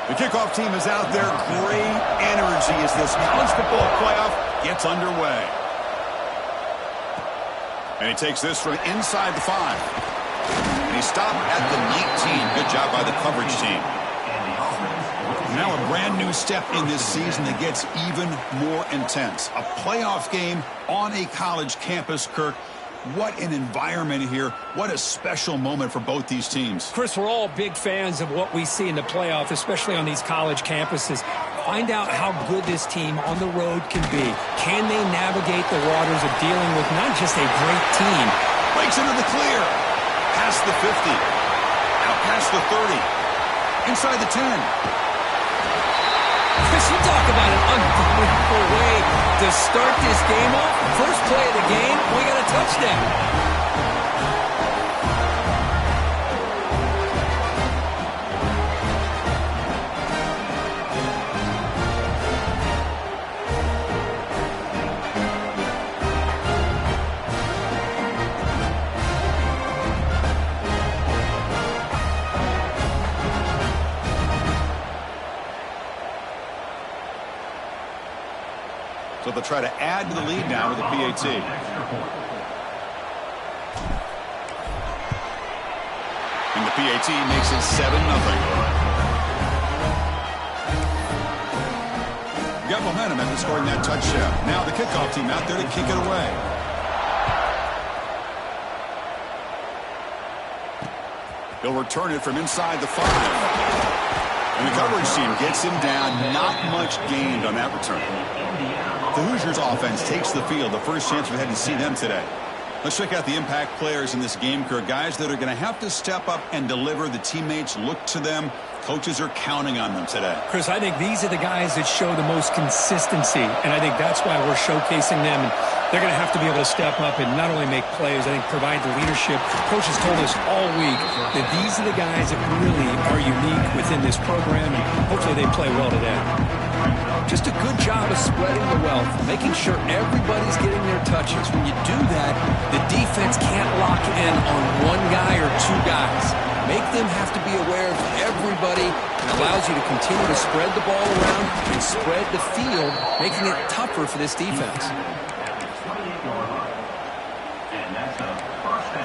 The kickoff team is out there. Great energy as this college football playoff gets underway. And he takes this from inside the 5. And he stopped at the 19. Good job by the coverage team. Now a brand new step in this season that gets even more intense. A playoff game on a college campus, Kirk. What an environment here. What a special moment for both these teams. Chris, we're all big fans of what we see in the playoff, especially on these college campuses. Find out how good this team on the road can be. Can they navigate the waters of dealing with not just a great team? Breaks into the clear. Past the 50. Out past the 30. Inside the 10. Chris, you talk about an unbelievable way to start this game off. First play of the game, we got a touchdown. So they'll try to add to the lead now with a PAT. And the PAT makes it 7-0. Got momentum after scoring that touchdown. Now the kickoff team out there to kick it away. He'll return it from inside the 5. And the coverage team gets him down. Not much gained on that return. The Hoosiers offense takes the field. The first chance we've had to see them today. Let's check out the impact players in this game, Kirk. Guys that are going to have to step up and deliver. The teammates look to them. Coaches are counting on them today. Chris, I think these are the guys that show the most consistency, and I think that's why we're showcasing them. And they're going to have to be able to step up and not only make plays, I think provide the leadership. Coaches told us all week that these are the guys that really are unique within this program, and hopefully they play well today. Just a good job of spreading the wealth, making sure everybody's getting their touches. When you do that, the defense can't lock in on one guy or two guys. Make them have to be aware of everybody. It allows you to continue to spread the ball around and spread the field, making it tougher for this defense.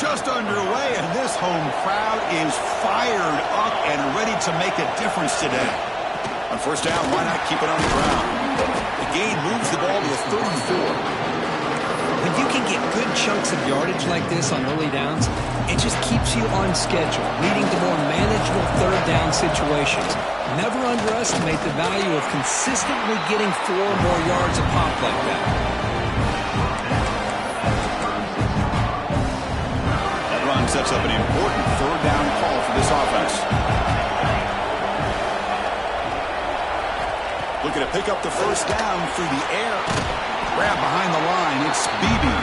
Just underway, and this home crowd is fired up and ready to make a difference today. On first down, why not keep it on the ground? The gain moves the ball to the 34. When you can get good chunks of yardage like this on early downs, it just keeps you on schedule, leading to more manageable third down situations. Never underestimate the value of consistently getting 4 or more yards a pop like that. That run sets up an important third down call for this offense. Looking to pick up the first down through the air. Grab behind the line. It's Beebe.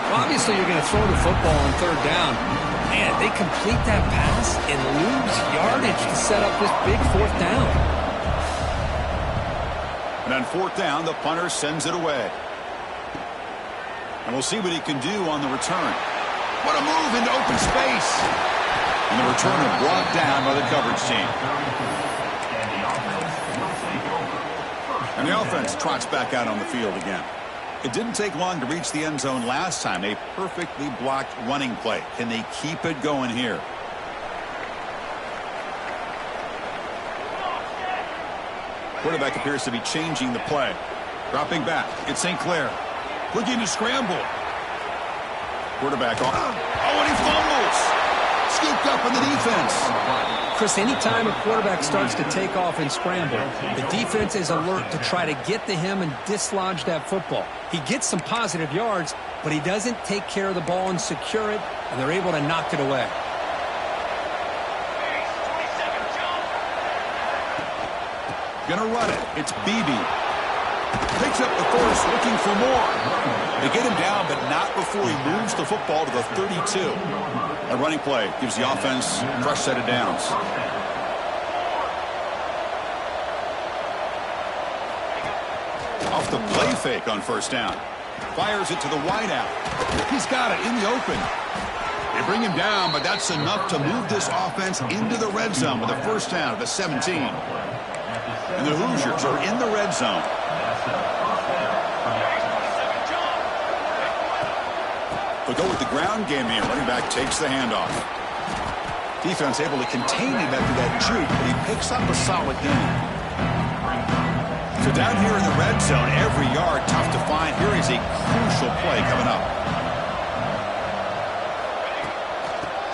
Well, obviously, you're going to throw the football on third down. Man, they complete that pass and lose yardage to set up this big fourth down. And on fourth down, the punter sends it away. And we'll see what he can do on the return. What a move into open space. And the returner brought down by the coverage team. And the offense trots back out on the field again. It didn't take long to reach the end zone last time. A perfectly blocked running play. Can they keep it going here? Quarterback appears to be changing the play. Dropping back. It's St. Clair. Looking to scramble. Quarterback off. Oh, and he fumbles. Scooped up in the defense. Chris, anytime a quarterback starts to take off and scramble, the defense is alert to try to get to him and dislodge that football. He gets some positive yards, but he doesn't take care of the ball and secure it, and they're able to knock it away. Gonna run it. It's Beebe. Picks up the first, looking for more. They get him down, but not before he moves the football to the 32. A running play gives the offense a fresh set of downs. Off the play fake on first down. Fires it to the wideout. He's got it in the open. They bring him down, but that's enough to move this offense into the red zone with a first down at the 17. And the Hoosiers are in the red zone. They'll go with the ground game here. Running back takes the handoff. Defense able to contain him after that juke, but he picks up a solid gain. So down here in the red zone, every yard tough to find. Here is a crucial play coming up.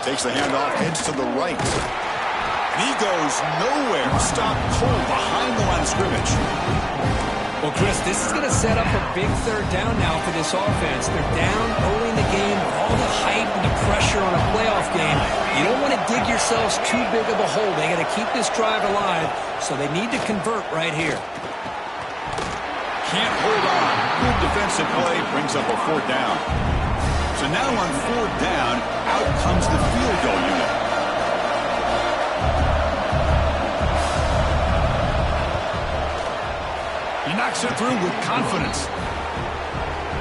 Takes the handoff, heads to the right. And he goes nowhere. Stop cold behind the line of scrimmage. Well, Chris, this is going to set up a big third down now for this offense. They're down early in the game, all the hype and the pressure on a playoff game. You don't want to dig yourselves too big of a hole. They got to keep this drive alive, so they need to convert right here. Can't hold on. Good defensive play brings up a fourth down. So now on fourth down, out comes the field goal unit. He knocks it through with confidence.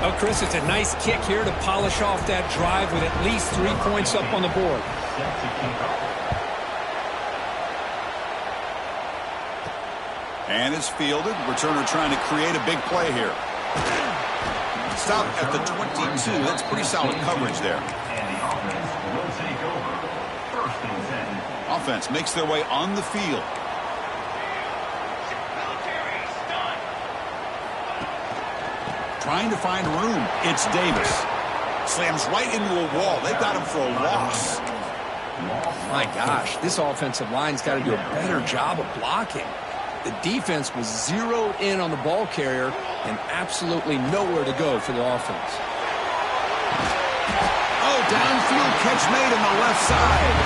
Oh, Chris, it's a nice kick here to polish off that drive with at least 3 points up on the board. And it's fielded. Returner trying to create a big play here. Stop at the 22. That's pretty solid coverage there. Offense makes their way on the field. Trying to find room. It's Davis. Slams right into a wall. They've got him for a loss. My gosh, this offensive line's got to do a better job of blocking. The defense was zeroed in on the ball carrier and absolutely nowhere to go for the offense. Oh, downfield catch made on the left side.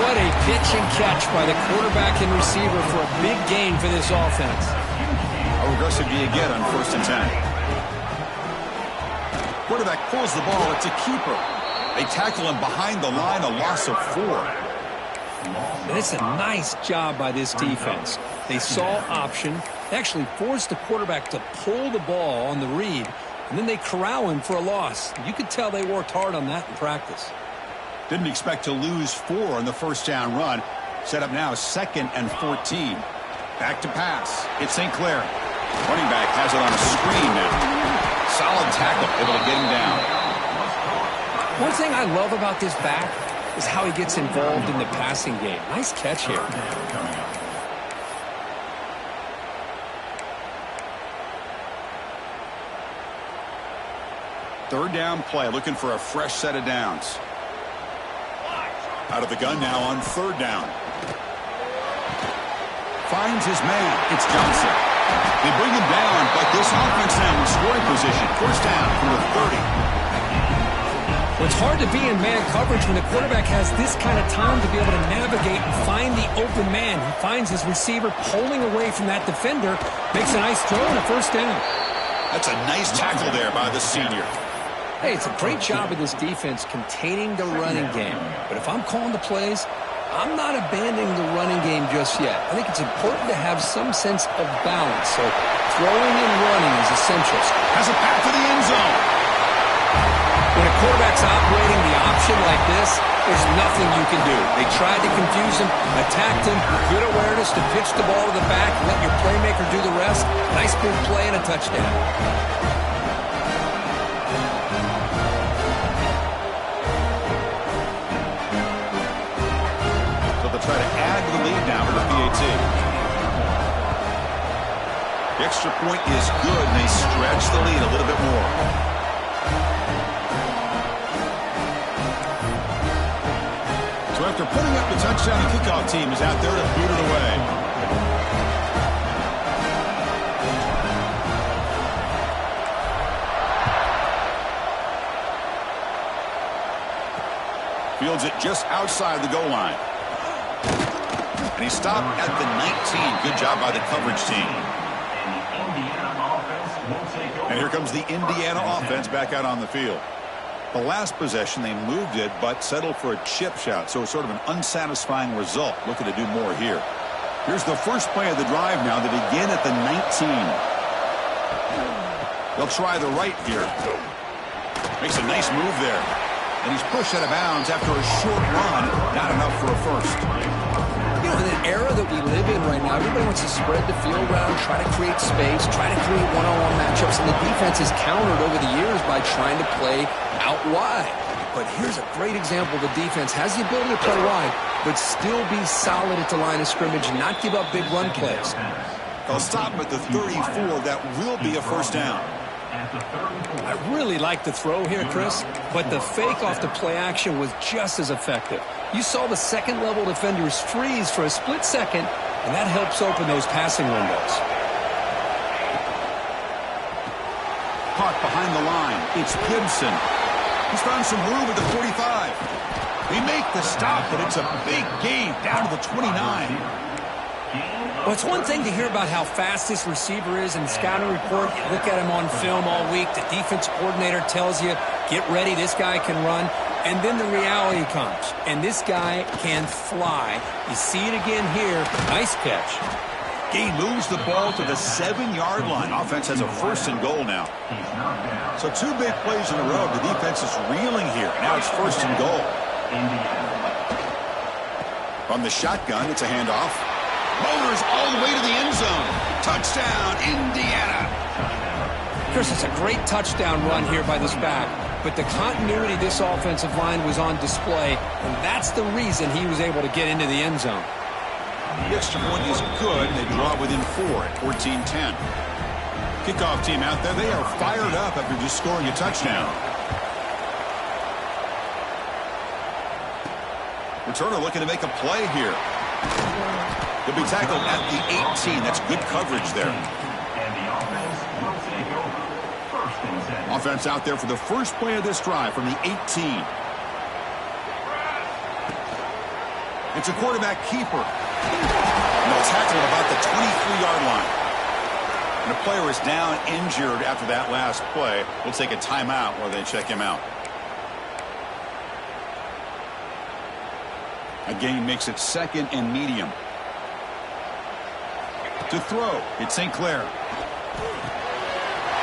What a pitch and catch by the quarterback and receiver for a big gain for this offense. How aggressive do you get on 1st and 10? Quarterback pulls the ball. It's a keeper. They tackle him behind the line, a loss of 4. And it's a nice job by this defense. They saw option. They actually forced the quarterback to pull the ball on the read, and then they corral him for a loss. You could tell they worked hard on that in practice. Didn't expect to lose 4 on the first down run. Set up now 2nd and 14. Back to pass. It's St. Clair. Running back has it on a screen now. Solid tackle, able to get him down. One thing I love about this back is how he gets involved in the passing game. Nice catch here. Third down play, looking for a fresh set of downs. Out of the gun now on 3rd down. Finds his man. It's Johnson. They bring him down, but this offense now in scoring position. First down from the 30. Well, it's hard to be in man coverage when the quarterback has this kind of time to be able to navigate and find the open man. He finds his receiver pulling away from that defender, makes a nice throw and a first down. That's a nice tackle there by the senior. Hey, it's a great job of this defense containing the running game. But if I'm calling the plays, I'm not abandoning the running game just yet. I think it's important to have some sense of balance. So throwing and running is essential. Has a path to the end zone. When a quarterback's operating the option like this, there's nothing you can do. They tried to confuse him, attacked him, good awareness to pitch the ball to the back, let your playmaker do the rest. Nice big play and a touchdown. Try to add to the lead now for the PAT. The extra point is good, and they stretch the lead a little bit more. So after putting up the touchdown, the kickoff team is out there to boot it away. Fields it just outside the goal line. And he stopped at the 19. Good job by the coverage team. And here comes the Indiana offense back out on the field. The last possession, they moved it, but settled for a chip shot. So it's sort of an unsatisfying result. Looking to do more here. Here's the first play of the drive now. They begin at the 19. They'll try the right here. Makes a nice move there. And he's pushed out of bounds after a short run. Not enough for a first. You know, in an era that we live in right now, everybody wants to spread the field around, try to create space, try to create one-on-one matchups, and the defense has countered over the years by trying to play out wide. But here's a great example. The defense has the ability to play wide, but still be solid at the line of scrimmage and not give up big run plays. They'll stop at the 34. That will be a first down. I really like the throw here, Chris, but the fake off the play action was just as effective. You saw the second-level defenders freeze for a split second, and that helps open those passing windows. Caught behind the line. It's Gibson. He's found some room at the 45. They make the stop, but it's a big gain down to the 29. Well, it's one thing to hear about how fast this receiver is in the scouting report. You look at him on film all week. The defense coordinator tells you, get ready, this guy can run. And then the reality comes, and this guy can fly. You see it again here. Nice catch. He moves the ball to the 7-yard line. Offense has a first and goal now. So 2 big plays in a row. The defense is reeling here. Now it's first and goal. From the shotgun, it's a handoff. Motors all the way to the end zone. Touchdown, Indiana. Chris, it's a great touchdown run here by this back, but the continuity of this offensive line was on display, and that's the reason he was able to get into the end zone. The extra point is good. They draw within 4 at 14-10. Kickoff team out there. They are fired up after just scoring a touchdown. Returner looking to make a play here. He'll be tackled at the 18. That's good coverage there. Offense out there for the first play of this drive from the 18. It's a quarterback keeper. And they'll tackle at about the 23-yard line. And the player is down injured after that last play. We'll take a timeout while they check him out. A gain makes it 2nd and medium. To throw, it's St. Clair.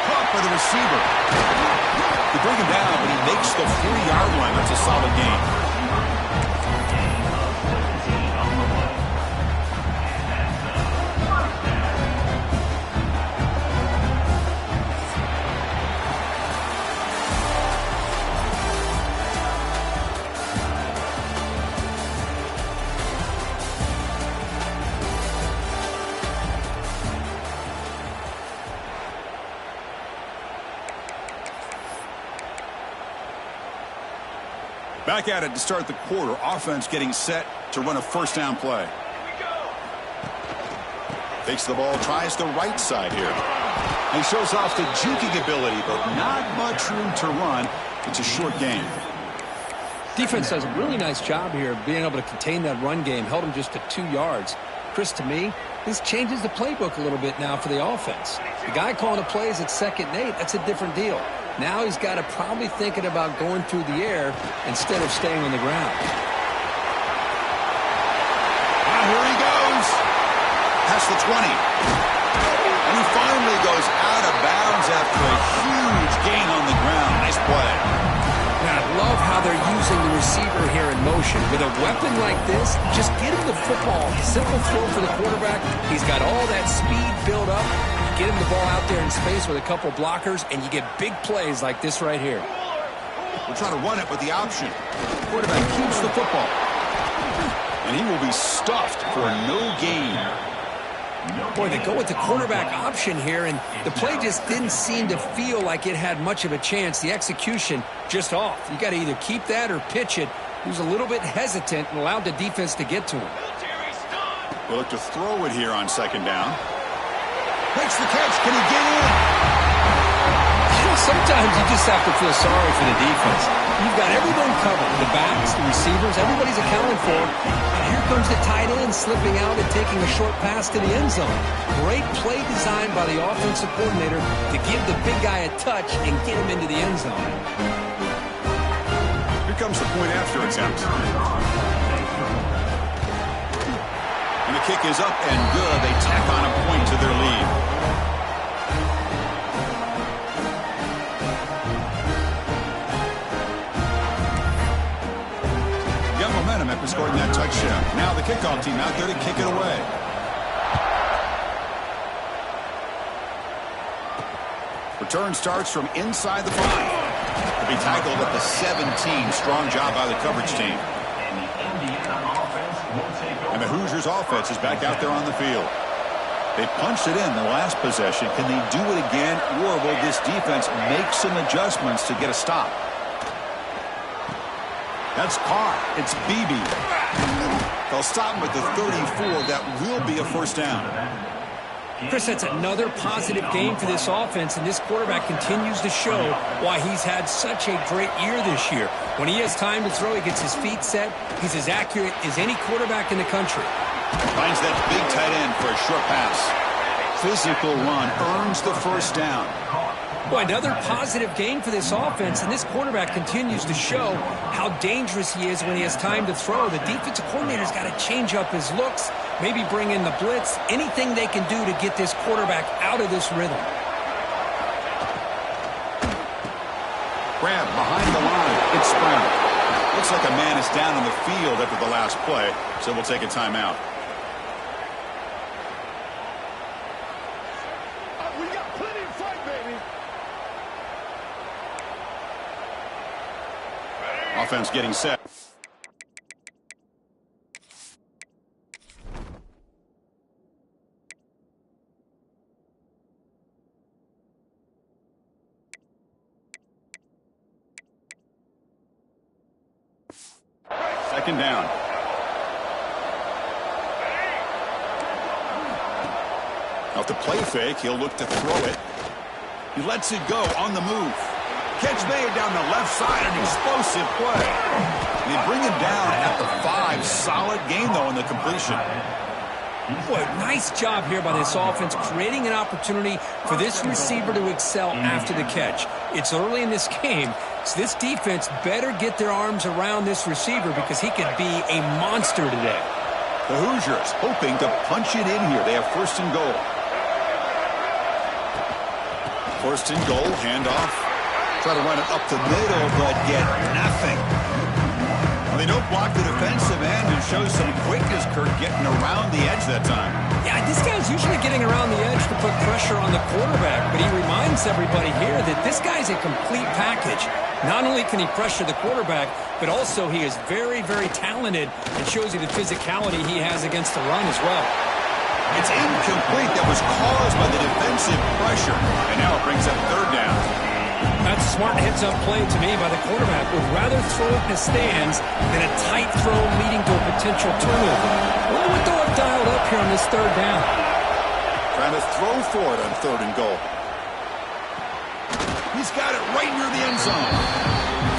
Caught by the receiver. They bring him down, but he makes the 40-yard line. That's a solid gain. Back at it to start the quarter. Offense getting set to run a first down play. Takes the ball, tries the right side here. He shows off the juking ability, but not much room to run. It's a short game. Defense does a really nice job here of being able to contain that run game. Held him just to 2 yards. Chris, to me, this changes the playbook a little bit now for the offense. The guy calling the plays at 2nd and 8, that's a different deal. Now he's got to probably thinking about going through the air instead of staying on the ground. And here he goes. Past the 20. And he finally goes out of bounds after a huge gain on the ground. Nice play. And I love how they're using the receiver here in motion. With a weapon like this, just get him the football. Simple throw for the quarterback. He's got all that speed built up. Get him the ball out there in space with a couple blockers, and you get big plays like this right here. We're trying to run it with the option. Quarterback keeps the football. And he will be stuffed for no gain. Boy, they go with the quarterback option here, and the play just didn't seem to feel like it had much of a chance. The execution just off. You got to either keep that or pitch it. He was a little bit hesitant and allowed the defense to get to him. We'll look to throw it here on 2nd down. Makes the catch. Can he get in? Sometimes you just have to feel sorry for the defense. You've got everyone covered. The backs, the receivers, everybody's accounted for. And here comes the tight end slipping out and taking a short pass to the end zone. Great play design by the offensive coordinator to give the big guy a touch and get him into the end zone. Here comes the point after attempt. And the kick is up and good. They tack on a point to their lead. for scoring that touchdown. Now the kickoff team out there to kick it away. Return starts from inside the 5. To be tackled at the 17. Strong job by the coverage team. And the Hoosiers offense is back out there on the field. They punched it in the last possession. Can they do it again, or will this defense make some adjustments to get a stop? That's caught. It's Beebe. They'll stop him at the 34. That will be a first down. Chris, that's another positive game for this offense, and this quarterback continues to show why he's had such a great year this year. When he has time to throw, he gets his feet set. He's as accurate as any quarterback in the country. Finds that big tight end for a short pass. Physical run earns the first down. Boy, another positive game for this offense, and this quarterback continues to show how dangerous he is when he has time to throw. The defensive coordinator's got to change up his looks, maybe bring in the blitz, anything they can do to get this quarterback out of this rhythm. Grab behind the line. It's Brown. Looks like a man is down on the field after the last play, so we'll take a timeout. We got plenty of fight, baby. Offense getting set. Second down. Off the play fake, he'll look to throw it. He lets it go on the move. Catch made down the left side, an explosive play. They bring him down at the 5. Solid gain, though, in the completion. Boy, nice job here by this offense, creating an opportunity for this receiver to excel after the catch. It's early in this game, so this defense better get their arms around this receiver because he could be a monster today. The Hoosiers hoping to punch it in here. They have first and goal. First and goal, handoff. Try to run it up the middle, but get nothing. Well, they don't block the defensive end and show some quickness, Kirk, getting around the edge that time. Yeah, this guy's usually getting around the edge to put pressure on the quarterback, but he reminds everybody here that this guy's a complete package. Not only can he pressure the quarterback, but also he is very, very talented and shows you the physicality he has against the run as well. It's incomplete. That was caused by the defensive pressure, and now it brings up third down. That's a smart heads-up play to me by the quarterback. Would rather throw it in the stands than a tight throw leading to a potential turnover. Wonder what they'll have dialed up here on this third down. Trying to throw for it on third and goal. He's got it right near the end zone.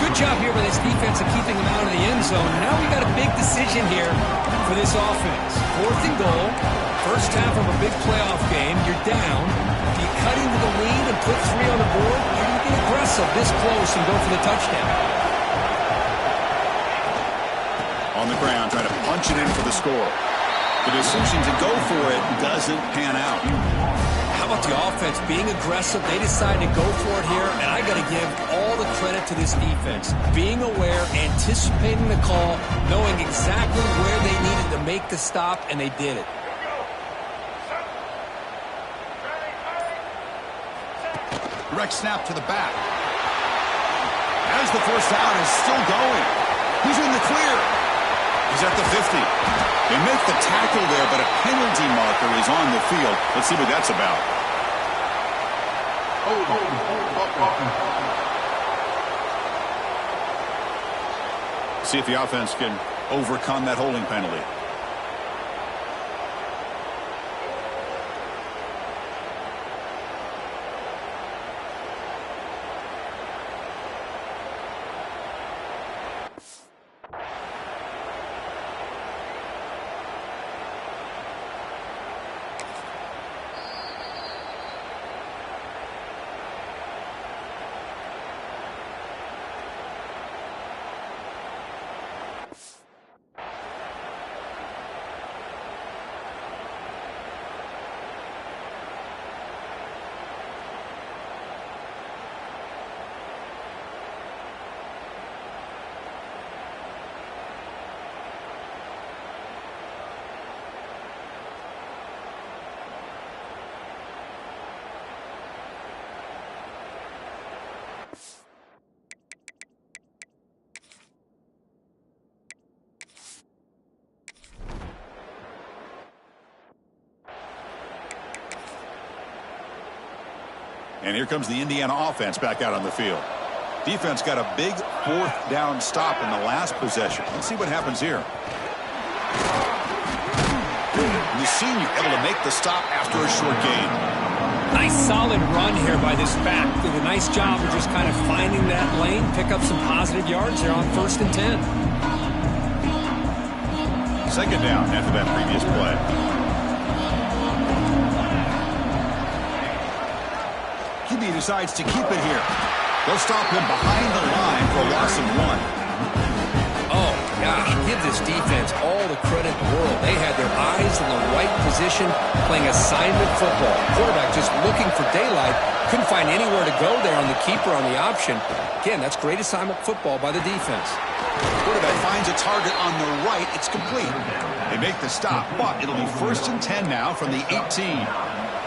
Good job here by this defense of keeping him out of the end zone. Now we got a big decision here for this offense. Fourth and goal. First half of a big playoff game. You're down. Do you cut into the lead and put 3 on the board? Or do you get aggressive this close and go for the touchdown? On the ground, trying to punch it in for the score. The decision to go for it doesn't pan out. How about the offense being aggressive? They decide to go for it here, and I got to give all the credit to this defense. Being aware, anticipating the call, knowing exactly where they needed to make the stop, and they did it. Direct snap to the back. As the first down is still going. He's in the clear. He's at the 50. They make the tackle there, but a penalty marker is on the field. Let's see what that's about. See if the offense can overcome that holding penalty. And here comes the Indiana offense back out on the field. Defense got a big fourth down stop in the last possession. Let's see what happens here. And the senior able to make the stop after a short gain. Nice solid run here by this back. Did a nice job of just kind of finding that lane, pick up some positive yards there on 1st and 10. Second down after that previous play. QB decides to keep it here. They'll stop him behind the line for a loss of 1. Oh, gosh, give this defense all the credit in the world. They had their eyes in the right position playing assignment football. Quarterback just looking for daylight. Couldn't find anywhere to go there on the keeper on the option. Again, that's great assignment football by the defense. Quarterback finds a target on the right. It's complete. They make the stop, but it'll be 1st and 10 now from the 18.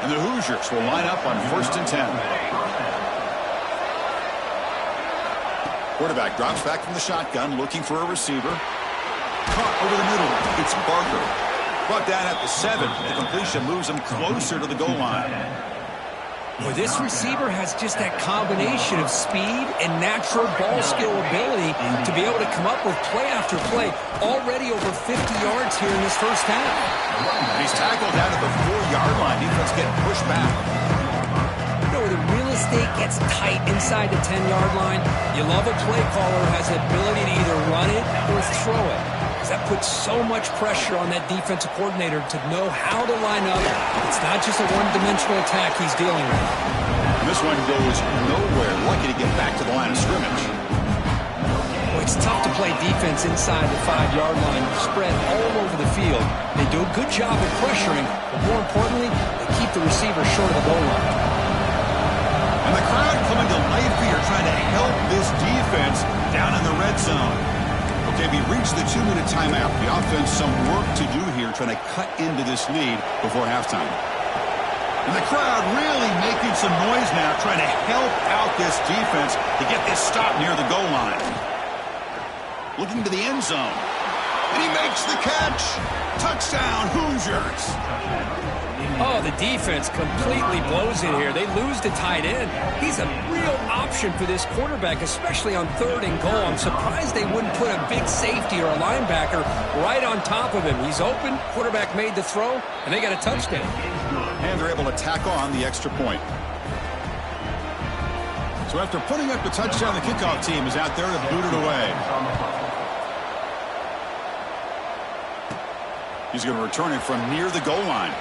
And the Hoosiers will line up on 1st and 10. Quarterback drops back from the shotgun, looking for a receiver. Caught over the middle. It's Barker. Brought down at the 7. The completion moves him closer to the goal line. Boy, this receiver has just that combination of speed and natural ball skill ability to be able to come up with play after play. Already over 50 yards here in this first half. He's tackled down at the 4-yard line. Defense getting pushed back. The real estate gets tight inside the 10-yard line. You love a play caller who has the ability to either run it or throw it. That puts so much pressure on that defensive coordinator to know how to line up. It's not just a one-dimensional attack he's dealing with. And this one goes nowhere. Lucky to get back to the line of scrimmage. Well, it's tough to play defense inside the 5-yard line, spread all over the field. They do a good job of pressuring, but more importantly, they keep the receiver short of the goal line. And the crowd coming to life here, trying to help this defense down in the red zone. Okay, we reached the 2-minute timeout. The offense some work to do here, trying to cut into this lead before halftime. And the crowd really making some noise now, trying to help out this defense to get this stop near the goal line. Looking to the end zone. And he makes the catch. Touchdown, Hoosiers. Oh, the defense completely blows it here. They lose the tight end. He's a real option for this quarterback, especially on 3rd and goal. I'm surprised they wouldn't put a big safety or a linebacker right on top of him. He's open. Quarterback made the throw, and they got a touchdown. And they're able to tack on the extra point. So after putting up the touchdown, the kickoff team is out there to boot it away. He's going to return it from near the goal line.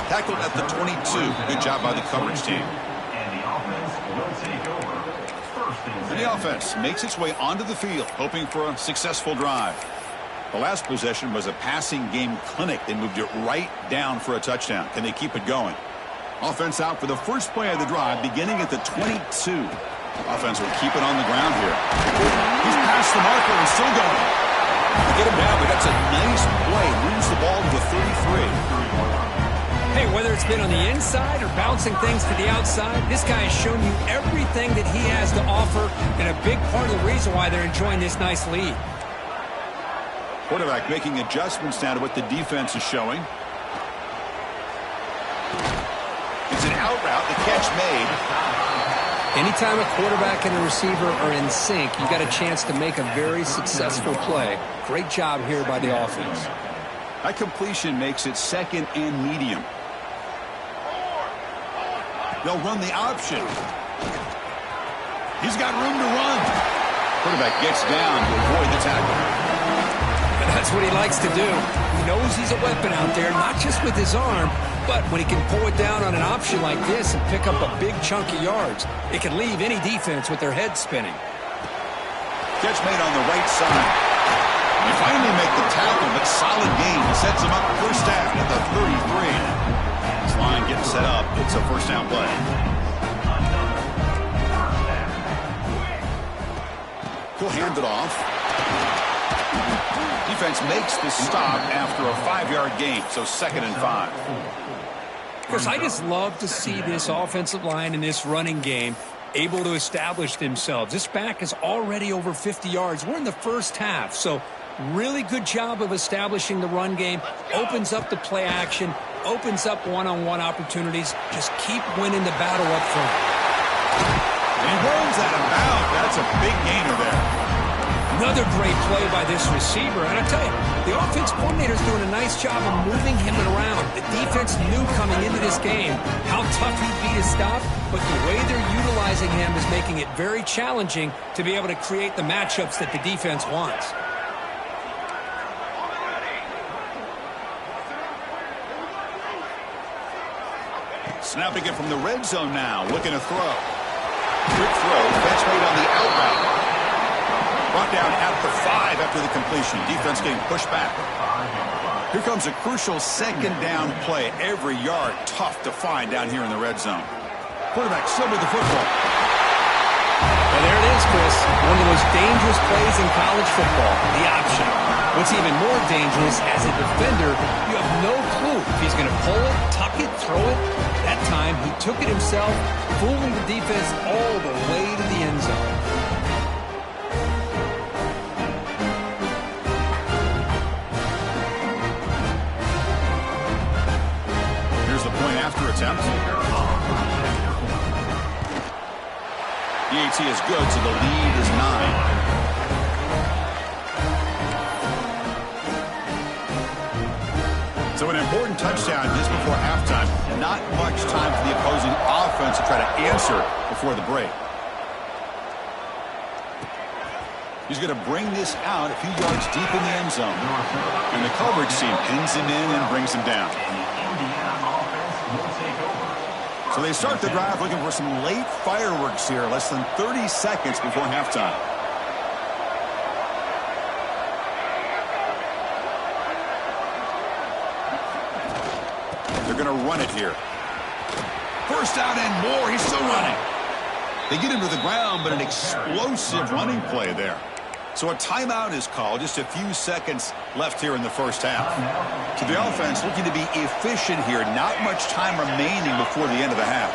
Tackled at the 22. Good job by the coverage team. And the offense makes its way onto the field, hoping for a successful drive. The last possession was a passing game clinic. They moved it right down for a touchdown. Can they keep it going? Offense out for the first play of the drive, beginning at the 22. Offense will keep it on the ground here. He's past the marker and still going. Get him down, but that's a nice play. Moves the ball to the 33. Hey, whether it's been on the inside or bouncing things to the outside, this guy has shown you everything that he has to offer, and a big part of the reason why they're enjoying this nice lead. Quarterback making adjustments now to what the defense is showing. It's an out route. The catch made. Anytime a quarterback and a receiver are in sync, you got a chance to make a very successful play. Great job here by the offense. That completion makes it 2nd and medium. They'll run the option. He's got room to run. Quarterback gets down to avoid the tackle. And that's what he likes to do. He knows he's a weapon out there, not just with his arm, but when he can pull it down on an option like this and pick up a big chunk of yards, it can leave any defense with their head spinning. Catch made on the right side. They finally make the tackle, but solid gain. Sets him up first down at the 33. This line getting set up. It's a first down play. He'll hand it off. Defense makes the stop after a 5-yard gain, so 2nd and 5. Of course, I just love to see this offensive line in this running game able to establish themselves. This back is already over 50 yards. We're in the first half, so really good job of establishing the run game. Opens up the play action, opens up one-on-one opportunities. Just keep winning the battle up front. And he runs out of bounds. That's a big gainer there. Another great play by this receiver. And I tell you, the offense coordinator is doing a nice job of moving him around. The defense knew coming into this game how tough he'd be to stop, but the way they're utilizing him is making it very challenging to be able to create the matchups that the defense wants. Snapping it from the red zone now, looking to throw. Quick throw, catch made on the out route. Brought down at the 5 after the completion. Defense getting pushed back. Here comes a crucial second down play. Every yard tough to find down here in the red zone. Quarterback still with the football. Well, there it is, Chris. One of the most dangerous plays in college football, the option. What's even more dangerous, as a defender, you have no clue if he's going to pull it, tuck it, throw it. That time, he took it himself, fooling the defense all the way to the end zone. Here's the point after attempt. DAT is good, so the lead is 9. So an important touchdown just before halftime. Not much time for the opposing offense to try to answer before the break. He's going to bring this out a few yards deep in the end zone. And the coverage team pins him in and brings him down. So they start the drive looking for some late fireworks here, less than 30 seconds before halftime. They're going to run it here. First down and more. He's still running. They get him to the ground, but an explosive running play there. So a timeout is called. Just a few seconds left here in the first half. So the offense looking to be efficient here. Not much time remaining before the end of the half.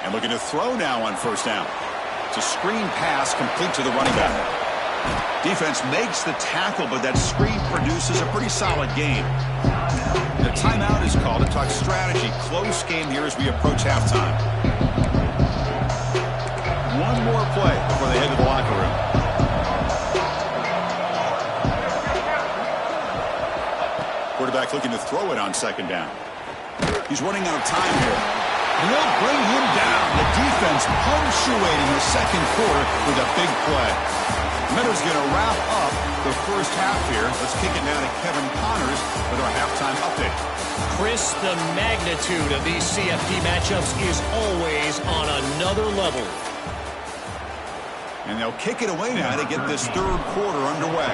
And looking to throw now on first down. It's a screen pass complete to the running back. Defense makes the tackle, but that screen produces a pretty solid gain. The timeout is called to talk strategy. Close game here as we approach halftime. One more play before they head to the locker room. Quarterback looking to throw it on second down. He's running out of time here. And they'll bring him down. The defense punctuating the second quarter with a big play. Meadows going to wrap up the first half here. Let's kick it now to Kevin Connors with our halftime update. Chris, the magnitude of these CFP matchups is always on another level. And they'll kick it away now to get this third quarter underway.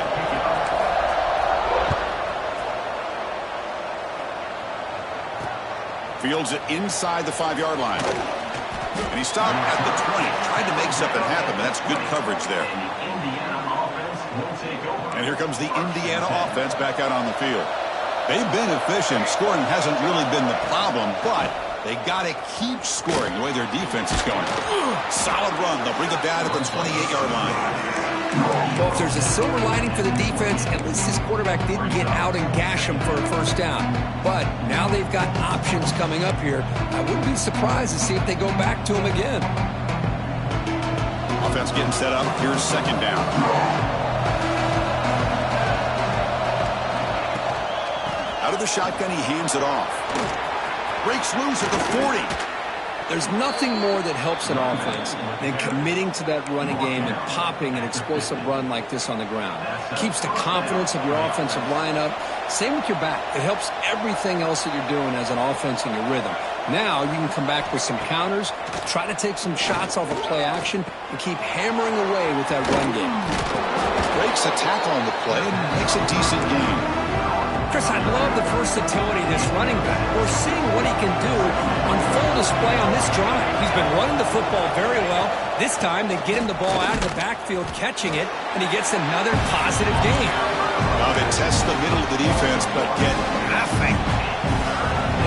Fields it inside the 5-yard line. And he stopped at the 20. Tried to make something happen, but that's good coverage there. And here comes the Indiana offense back out on the field. They've been efficient. Scoring hasn't really been the problem, but they got to keep scoring the way their defense is going. Solid run. They'll bring it down at the 28-yard line. Well, if there's a silver lining for the defense, at least this quarterback didn't get out and gash him for a first down. But now they've got options coming up here. I wouldn't be surprised to see if they go back to him again. Offense getting set up. Here's second down. Out of the shotgun, he hands it off. Breaks loose at the 40. There's nothing more that helps an offense than committing to that running game and popping an explosive run like this on the ground. Keeps the confidence of your offensive lineup. Same with your back. It helps everything else that you're doing as an offense in your rhythm. Now you can come back with some counters, try to take some shots off of play action, and keep hammering away with that run game. Breaks a tackle on the play and makes a decent gain. Chris, I love the versatility of this running back. We're seeing what he can do on full display on this drive. He's been running the football very well. This time, they get him the ball out of the backfield, catching it, and he gets another positive gain. Well, they test the middle of the defense, but get nothing.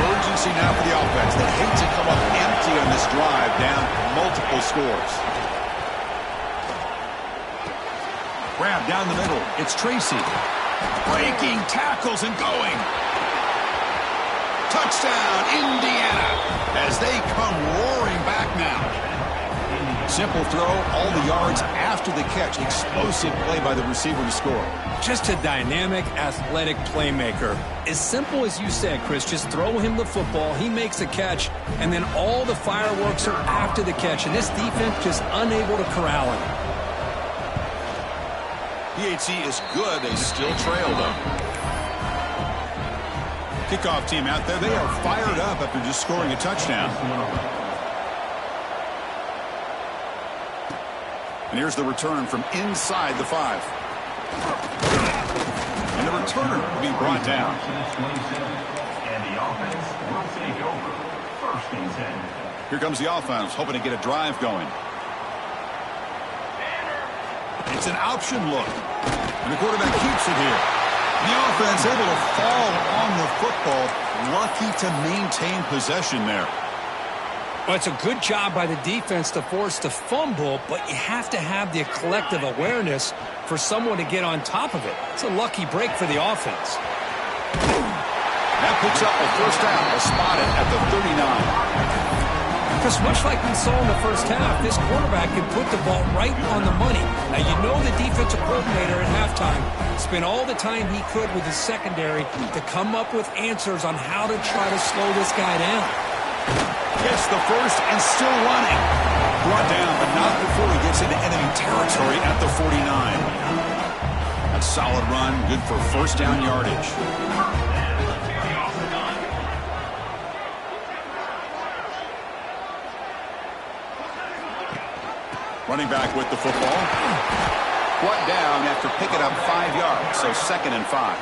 Urgency now for the offense. They hate to come up empty on this drive, down multiple scores. Grab down the middle. It's Tracy. Breaking tackles and going. Touchdown, Indiana, as they come roaring back now. Simple throw, all the yards after the catch. Explosive play by the receiver to score. Just a dynamic, athletic playmaker. As simple as you said, Chris, just throw him the football, he makes a catch, and then all the fireworks are after the catch, and this defense just unable to corral him. PAT is good. They still trail, though. Kickoff team out there. They are fired up after just scoring a touchdown. And here's the return from inside the 5. And the returner will be brought down. And the offense will take over. 1st and 10. Here comes the offense, hoping to get a drive going. It's an option look. And the quarterback keeps it here. The offense able to fall on the football. Lucky to maintain possession there. Well, it's a good job by the defense to force the fumble, but you have to have the collective awareness for someone to get on top of it. It's a lucky break for the offense. That picks up a first down, spotted at the 39. Because much like we saw in the first half, this quarterback can put the ball right on the money. Now, you know the defensive coordinator at halftime spent all the time he could with his secondary to come up with answers on how to try to slow this guy down. Gets the first and still running. Brought down, but not before he gets into enemy territory at the 49. A solid run, good for first down yardage. Running back with the football. Brought down after picking up 5 yards, so 2nd and 5.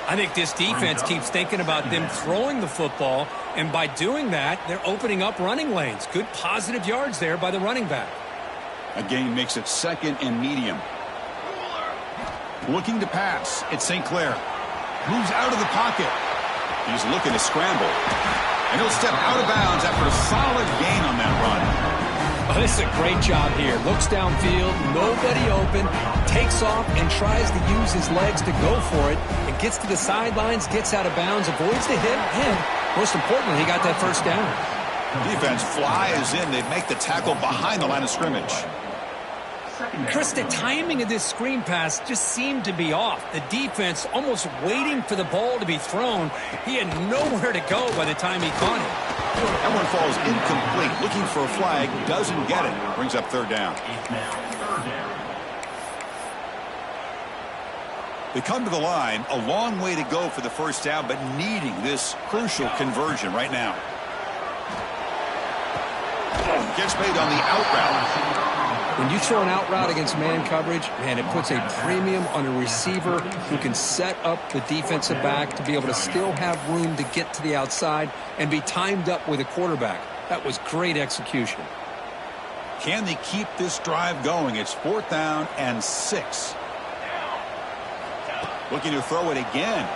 I think this defense keeps thinking about them throwing the football, and by doing that, they're opening up running lanes. Good positive yards there by the running back. A gain makes it 2nd and medium. Looking to pass. It's St. Clair. Moves out of the pocket. He's looking to scramble. And he'll step out of bounds after a solid gain on that run. Oh, this is a great job here. Looks downfield, nobody open, takes off and tries to use his legs to go for it. It gets to the sidelines, gets out of bounds, avoids the hit, and most importantly, he got that first down. Defense flies in. They make the tackle behind the line of scrimmage. Chris, the timing of this screen pass just seemed to be off. The defense almost waiting for the ball to be thrown. He had nowhere to go by the time he caught it. That one falls incomplete. Looking for a flag, doesn't get it. Brings up 3rd down. They come to the line, a long way to go for the first down, but needing this crucial conversion right now. Gets made on the out route. When you throw an out route against man coverage, man, it puts a premium on a receiver who can set up the defensive back to be able to still have room to get to the outside and be timed up with a quarterback. That was great execution. Can they keep this drive going? It's 4th down and 6. Looking to throw it again.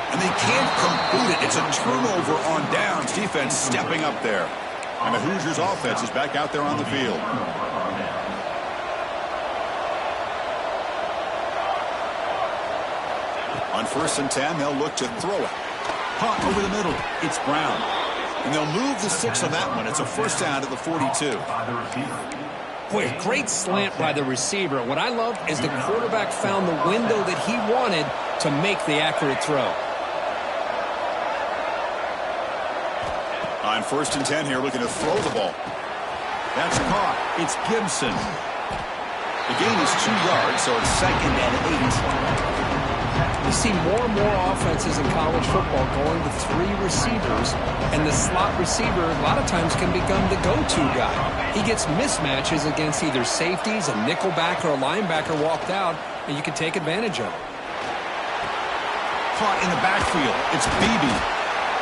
And they can't complete it. It's a turnover on downs. Defense stepping up there. And the Hoosiers offense is back out there on the field. On 1st and 10, they'll look to throw it. Punt over the middle. It's Brown. And they'll move the 6 on that one. It's a first down to the 42. Boy, a great slant by the receiver. What I love is the quarterback found the window that he wanted to make the accurate throw. On 1st and 10 here, looking to throw the ball. That's caught. It's Gibson. The gain is 2 yards, so it's 2nd and 8. You see more and more offenses in college football going to 3 receivers, and the slot receiver a lot of times can become the go-to guy. He gets mismatches against either safeties, a nickelback, or a linebacker walked out, and you can take advantage of it. Caught in the backfield. It's Beebe.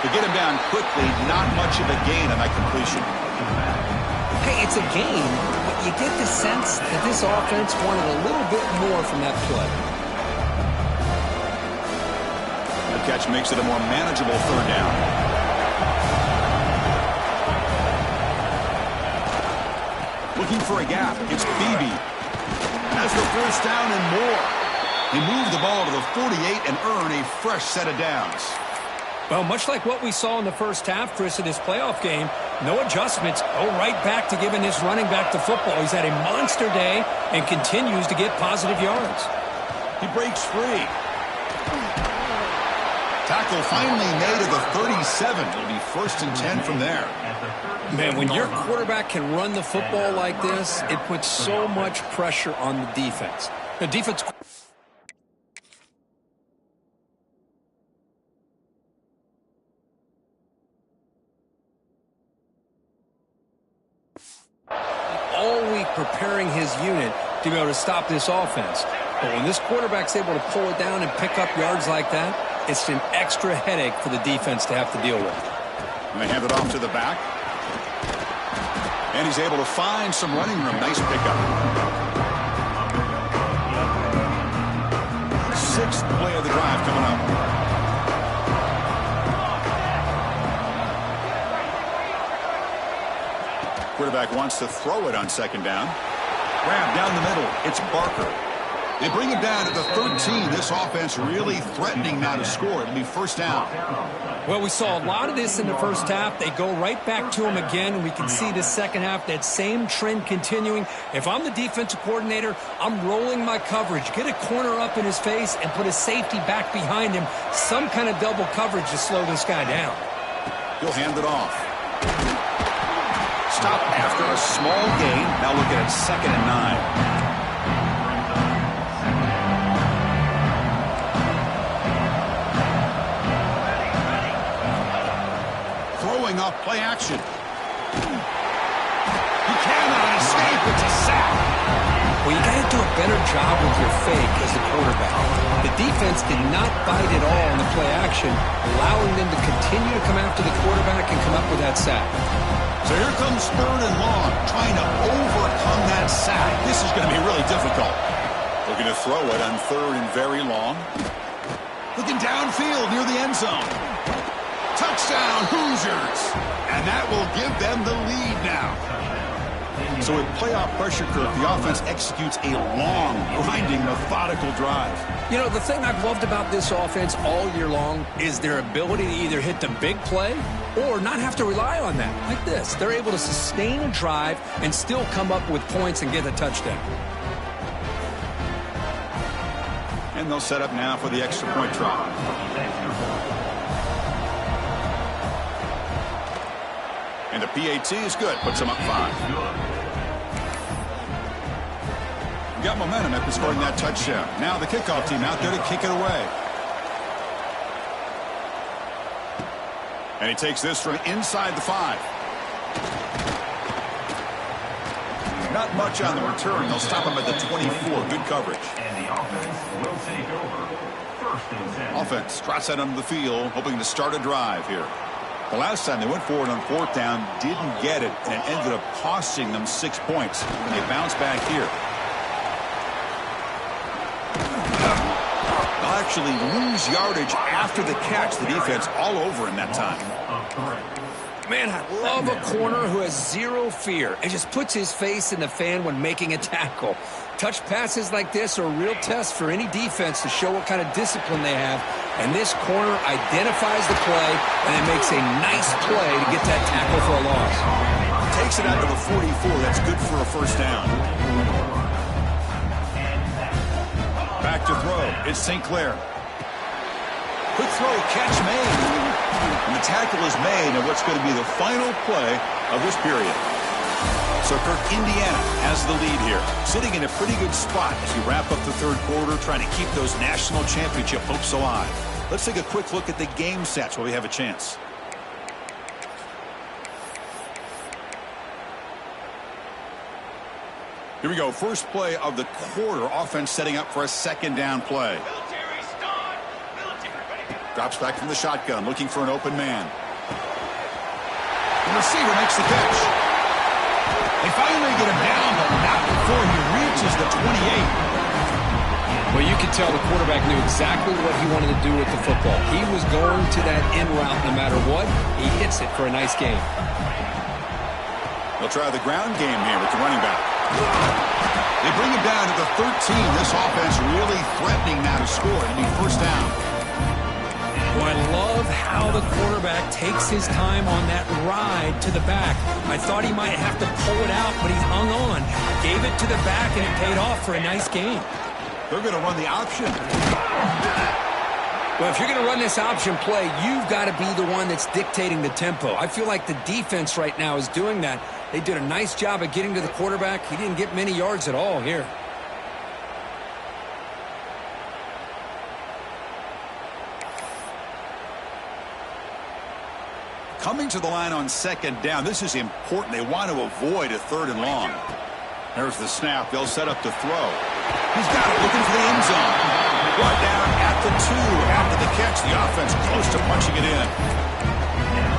To get him down quickly, not much of a gain on that completion. Hey, it's a gain, but you get the sense that this offense wanted a little bit more from that play. The catch makes it a more manageable 3rd down. Looking for a gap. It's Beebe. Has the first down and more. They move the ball to the 48 and earn a fresh set of downs. Well, much like what we saw in the first half, Chris, in this playoff game, no adjustments. Go right back to giving this running back the football. He's had a monster day and continues to get positive yards. He breaks free. Tackle finally made at the 37. It'll be 1st and 10 from there. Man, when your quarterback can run the football like this, it puts so much pressure on the defense. The defense... all week preparing his unit to be able to stop this offense. But when this quarterback's able to pull it down and pick up yards like that, it's an extra headache for the defense to have to deal with. And they hand it off to the back. And he's able to find some running room. Nice pickup. 6th play of the drive coming up. Quarterback wants to throw it on 2nd down. Grab down the middle. It's Barker. They bring him down to the 13. This offense really threatening now to score. It'll be 1st down. Well, we saw a lot of this in the first half. They go right back to him again, and we can see the second half, that same trend continuing. If I'm the defensive coordinator, I'm rolling my coverage. Get a corner up in his face and put a safety back behind him. Some kind of double coverage to slow this guy down. He'll hand it off. Stop after a small gain. Now looking at 2nd and 9. Throwing off play action. He cannot escape. It's a sack. Well, you got to do a better job with your fake as a quarterback. The defense did not bite at all in the play action, allowing them to continue to come after the quarterback and come up with that sack. So here comes 3rd and long, trying to overcome that sack. This is going to be really difficult. Looking to throw it on 3rd and very long. Looking downfield near the end zone. Touchdown, Hoosiers! And that will give them the lead now. So with playoff pressure curve, the offense executes a long, grinding, methodical drive. You know, the thing I've loved about this offense all year long is their ability to either hit the big play or not have to rely on that. Like this, they're able to sustain a drive and still come up with points and get a touchdown. And they'll set up now for the extra point try. And the PAT is good. Puts them up 5. Got momentum after scoring that touchdown. Now the kickoff team out there to kick it away. And he takes this from inside the 5. Not much on the return. They'll stop him at the 24. Good coverage. And the offense will take over. 1st and 10. Offense trots out onto the field, hoping to start a drive here. The last time they went forward on 4th down, didn't get it, and it ended up costing them 6 points. And they bounce back here. They'll actually lose yardage after the catch. The defense all over in that time. Man, I love a corner who has zero fear and just puts his face in the fan when making a tackle. Touch passes like this are a real test for any defense to show what kind of discipline they have. And this corner identifies the play and it makes a nice play to get that tackle for a loss. Takes it out to the 44. That's good for a 1st down. Back to throw. It's St. Clair. Quick throw, catch made. And the tackle is made in what's going to be the final play of this period. So Kirk, Indiana has the lead here, sitting in a pretty good spot as we wrap up the 3rd quarter, trying to keep those national championship hopes alive. Let's take a quick look at the game stats while we have a chance. Here we go. First play of the quarter. Offense setting up for a 2nd down play. Drops back from the shotgun, looking for an open man. The receiver makes the catch. They finally get him down, but not before he reaches the 28. Well, you could tell the quarterback knew exactly what he wanted to do with the football. He was going to that in route no matter what. He hits it for a nice gain. They'll try the ground game here with the running back. They bring him down to the 13. This offense really threatening now to score. It'll be first down. Well, I love how the quarterback takes his time on that ride to the back. I thought he might have to pull it out, but he hung on. Gave it to the back, and it paid off for a nice gain. They're going to run the option. Well, if you're going to run this option play, you've got to be the one that's dictating the tempo. I feel like the defense right now is doing that. They did a nice job of getting to the quarterback. He didn't get many yards at all here. Coming to the line on second down. This is important. They want to avoid a 3rd and long. There's the snap. They'll set up to throw. He's got it, looking for the end zone. Brought down at the 2. After the catch, the offense close to punching it in.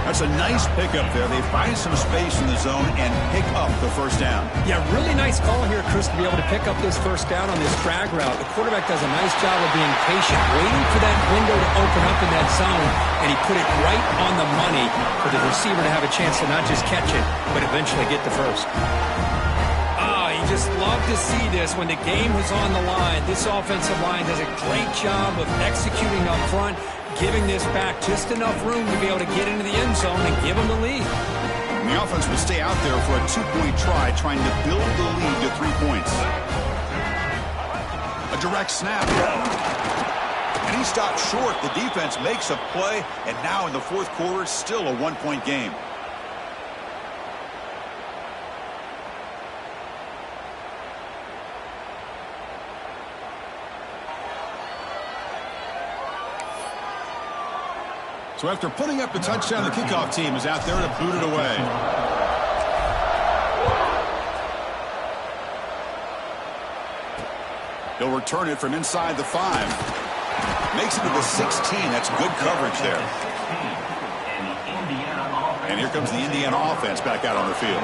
That's a nice pickup there. They find some space in the zone and pick up the first down. Yeah, really nice call here, Chris, to be able to pick up this first down on this drag route. The quarterback does a nice job of being patient, waiting for that window to open up in that zone, and he put it right on the money for the receiver to have a chance to not just catch it, but eventually get the first. You just love to see this when the game was on the line. This offensive line does a great job of executing up front, giving this back just enough room to be able to get into the end zone and give them the lead. And the offense would stay out there for a 2-point try, trying to build the lead to 3 points. A direct snap. And he stopped short. The defense makes a play, and now in the 4th quarter, it's still a 1-point game. So after putting up the touchdown, the kickoff team is out there to boot it away. He'll return it from inside the 5. Makes it to the 16. That's good coverage there. And here comes the Indiana offense back out on the field.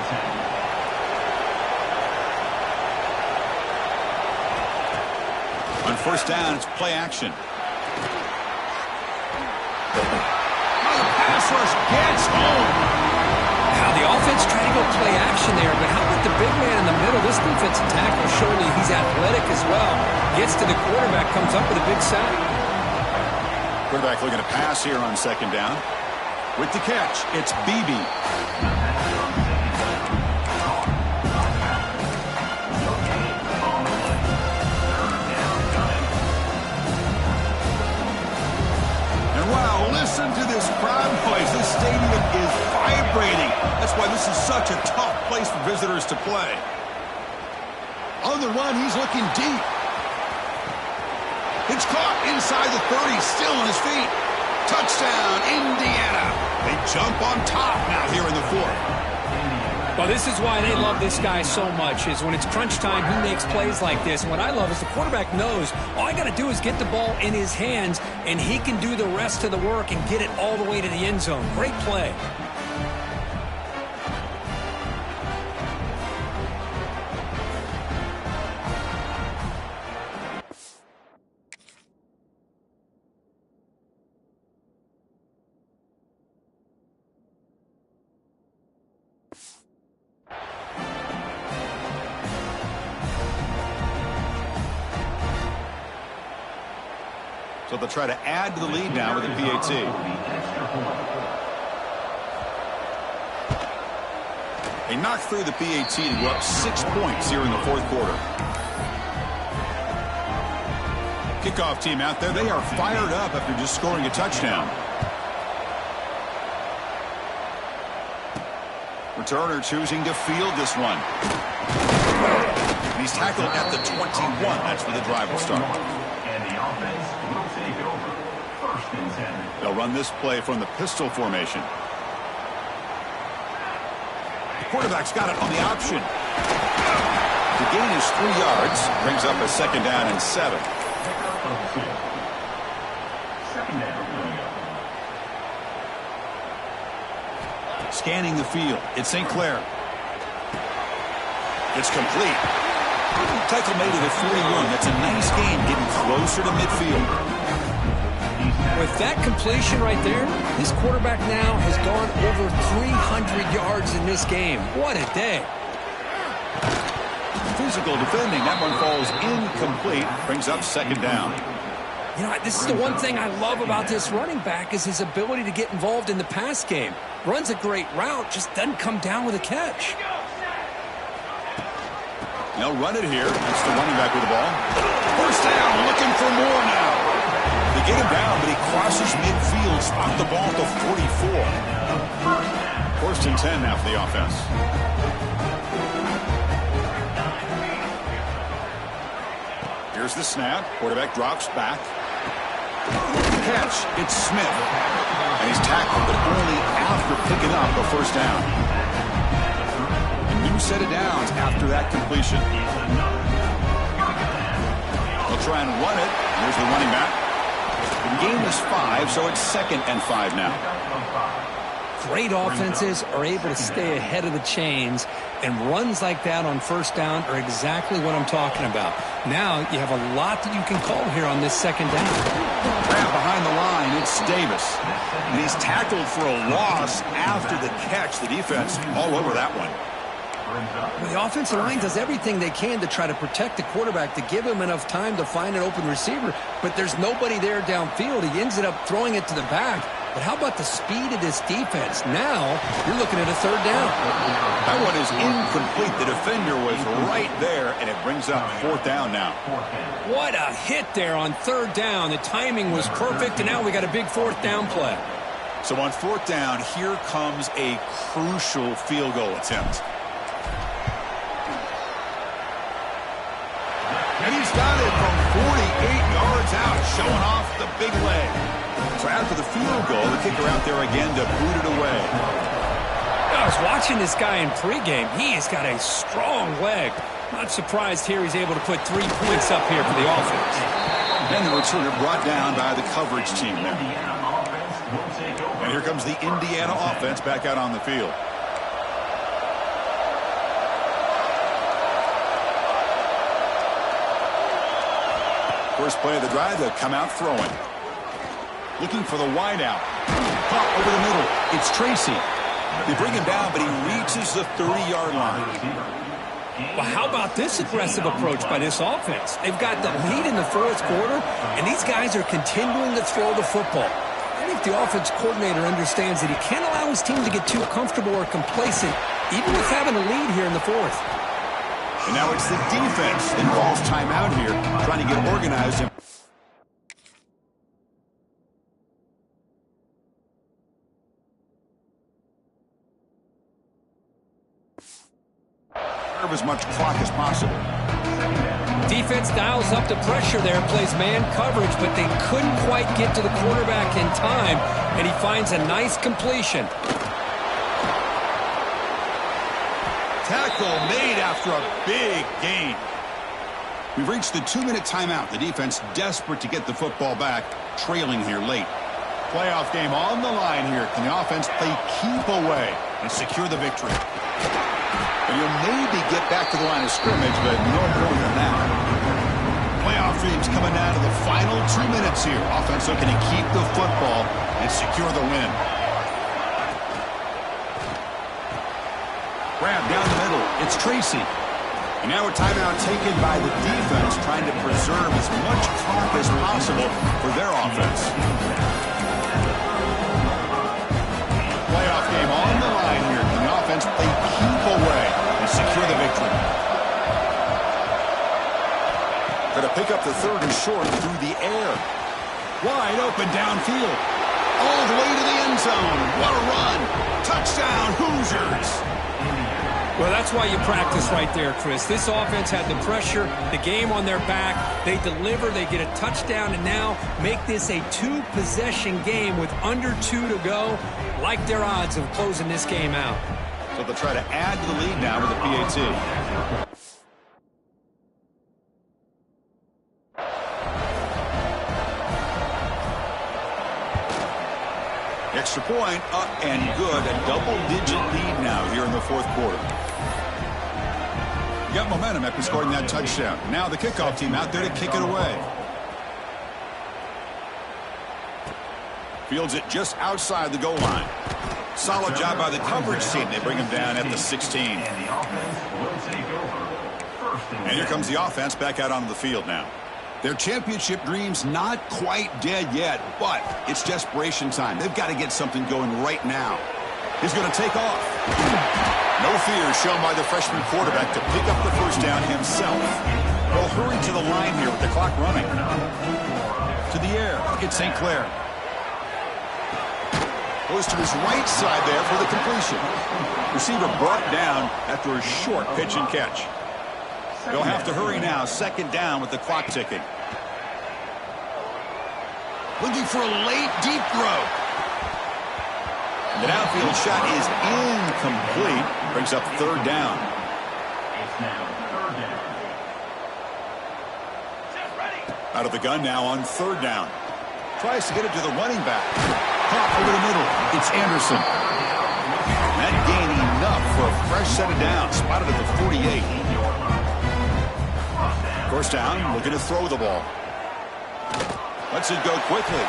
On first down, it's play action. Pass rush gets home. Now the offense tried to go play action there, but how about the big man in the middle? This defensive tackle surely he's athletic as well. Gets to the quarterback, comes up with a big sack. Quarterback looking to pass here on second down. With the catch, it's Beebe. Listen to this crowd noise. This stadium is vibrating. That's why this is such a tough place for visitors to play. On the run, he's looking deep. It's caught inside the 30, still on his feet. Touchdown, Indiana. They jump on top now here in the 4th. Well, this is why they love this guy so much, is when it's crunch time, he makes plays like this. And what I love is the quarterback knows all I got to do is get the ball in his hands, and he can do the rest of the work and get it all the way to the end zone. Great play. So they'll try to add to the lead now with a PAT. They knocked through the PAT to go up 6 points here in the 4th quarter. Kickoff team out there, they are fired up after just scoring a touchdown. Returner choosing to field this one. He's tackled at the 21. That's where the drive will start. And the offense will take over. First and 10. They'll run this play from the pistol formation. The quarterback's got it on the option. The gain is 3 yards. Brings up a second down and 7. Second down. Scanning the field. It's St. Clair. It's complete. Tackle made it at 41. That's a nice gain, getting closer to midfield. With that completion right there, this quarterback now has gone over 300 yards in this game. What a day. physical defending. That one falls incomplete. Brings up second down. You know, this is the one thing I love about this running back is his ability to get involved in the pass game. Runs a great route, just doesn't come down with a catch. They'll run it here. That's the running back with the ball. First down, looking for more now. They get him down, but he crosses midfield, spot the ball at the 44. First and 10 now for the offense. Here's the snap. Quarterback drops back. Catch. It's Smith. And he's tackled, but only after picking up a first down. A new set of downs after that completion. They'll try and run it. Here's the running back. The game is 5, so it's 2nd and 5 now. Great offenses are able to stay ahead of the chains, and runs like that on first down are exactly what I'm talking about. Now you have a lot that you can call here on this second down. Grab behind the line, it's Davis. And he's tackled for a loss after the catch. The defense all over that one. Well, the offensive line does everything they can to try to protect the quarterback, to give him enough time to find an open receiver, but there's nobody there downfield. He ends up throwing it to the back. But how about the speed of this defense? Now you're looking at a third down. That one is incomplete. The defender was right there, and it brings up 4th down now. What a hit there on third down. The timing was perfect, and now we got a big 4th down play. So on 4th down, here comes a crucial field goal attempt. And he's got it from 48 yards out, showing off the big leg. So after the field goal, the kicker out there again to boot it away. I was watching this guy in pregame. He has got a strong leg. Not surprised here he's able to put 3 points up here for the offense. And the returner brought down by the coverage team there. And here comes the Indiana offense back out on the field. First play of the drive, they'll come out throwing. Looking for the wideout. Pop over the middle. It's Tracy. They bring him down, but he reaches the 30-yard line. Well, how about this aggressive approach by this offense? They've got the lead in the 4th quarter, and these guys are continuing to throw the football. I think the offense coordinator understands that he can't allow his team to get too comfortable or complacent, even with having a lead here in the 4th. And now it's the defense that calls timeout here, trying to get organized. As much clock as possible. Defense dials up the pressure there, plays man coverage, but they couldn't quite get to the quarterback in time, and he finds a nice completion. Tackle made after a big gain. We've reached the 2-minute timeout. The defense desperate to get the football back, trailing here late. Playoff game on the line here. Can the offense play keep away and secure the victory? And you'll maybe get back to the line of scrimmage, but no more than that. Playoff dreams coming down to the final 2 minutes here. Offense looking to keep the football and secure the win. Grab down the middle. It's Tracy. And now a timeout taken by the defense, trying to preserve as much clock as possible for their offense. Playoff game on the line here. Can the offense play keep away and secure the victory? Going to pick up the 3rd and short through the air. Wide open downfield. All the way to the end zone. What a run. Touchdown, Hoosiers. Well, that's why you practice right there, Chris. This offense had the pressure, the game on their back. They deliver, they get a touchdown, and now make this a 2-possession game with under 2 to go. Like their odds of closing this game out. So they'll try to add to the lead now with the PAT. Extra point, up and good. A double-digit lead now here in the 4th quarter. You got momentum after scoring that touchdown. Now the kickoff team out there to kick it away. Fields it just outside the goal line. Solid job by the coverage team. They bring him down at the 16. And the offense will take over. And here comes the offense back out onto the field now. Their championship dreams not quite dead yet, but it's desperation time. They've got to get something going right now. He's going to take off. No fear shown by the freshman quarterback to pick up the first down himself. They'll hurry to the line here with the clock running. To the air. It's St. Clair. Goes to his right side there for the completion. Receiver brought down after a short pitch and catch. They'll have to hurry now. Second down with the clock ticking. Looking for a late, deep throw. The downfield shot is incomplete. Brings up third down. It's now third down. Out of the gun now on third down. Tries to get it to the running back. Caught over the middle. It's Anderson. That gain enough for a fresh set of downs. Spotted at the 48. First down, looking to throw the ball. Lets it go quickly.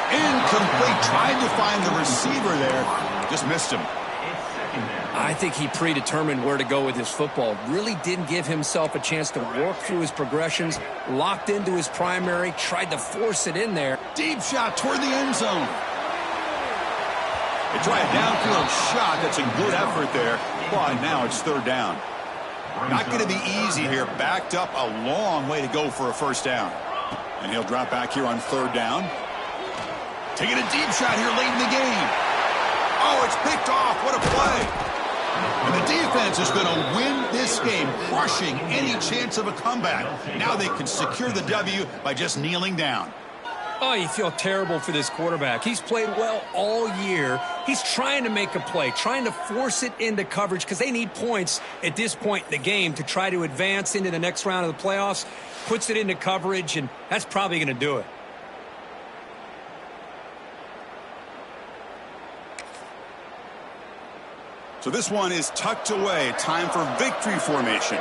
Incomplete. Trying to find the receiver there. Just missed him. I think he predetermined where to go with his football. Really didn't give himself a chance to work through his progressions. Locked into his primary. Tried to force it in there. Deep shot toward the end zone. They try a downfield shot. That's a good effort there. But now it's third down. Not going to be easy here. Backed up a long way to go for a first down. And he'll drop back here on third down. Taking a deep shot here late in the game. Oh, it's picked off. What a play. And the defense is going to win this game, crushing any chance of a comeback. Now they can secure the W by just kneeling down. Oh, you feel terrible for this quarterback. He's played well all year. He's trying to make a play, trying to force it into coverage because they need points at this point in the game to try to advance into the next round of the playoffs. Puts it into coverage, and that's probably going to do it. So this one is tucked away. Time for victory formation.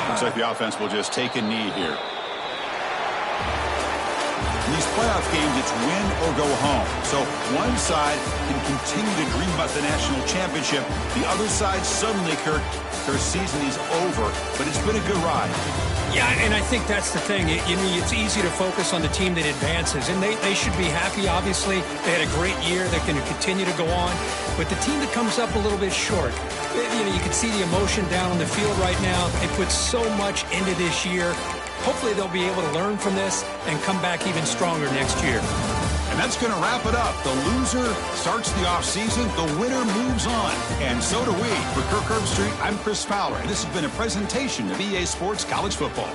Looks like the offense will just take a knee here. In these playoff games, it's win or go home. So one side can continue to dream about the national championship. The other side suddenly, Kirk, their season is over. But it's been a good ride. Yeah, and I think that's the thing. It's easy to focus on the team that advances, and they should be happy, obviously. They had a great year. They're going to continue to go on. But the team that comes up a little bit short, you can see the emotion down on the field right now. They put so much into this year. Hopefully they'll be able to learn from this and come back even stronger next year. And that's going to wrap it up. The loser starts the offseason. The winner moves on. And so do we. For Kirk Herbstreit, I'm Chris Fowler. And this has been a presentation of EA Sports College Football.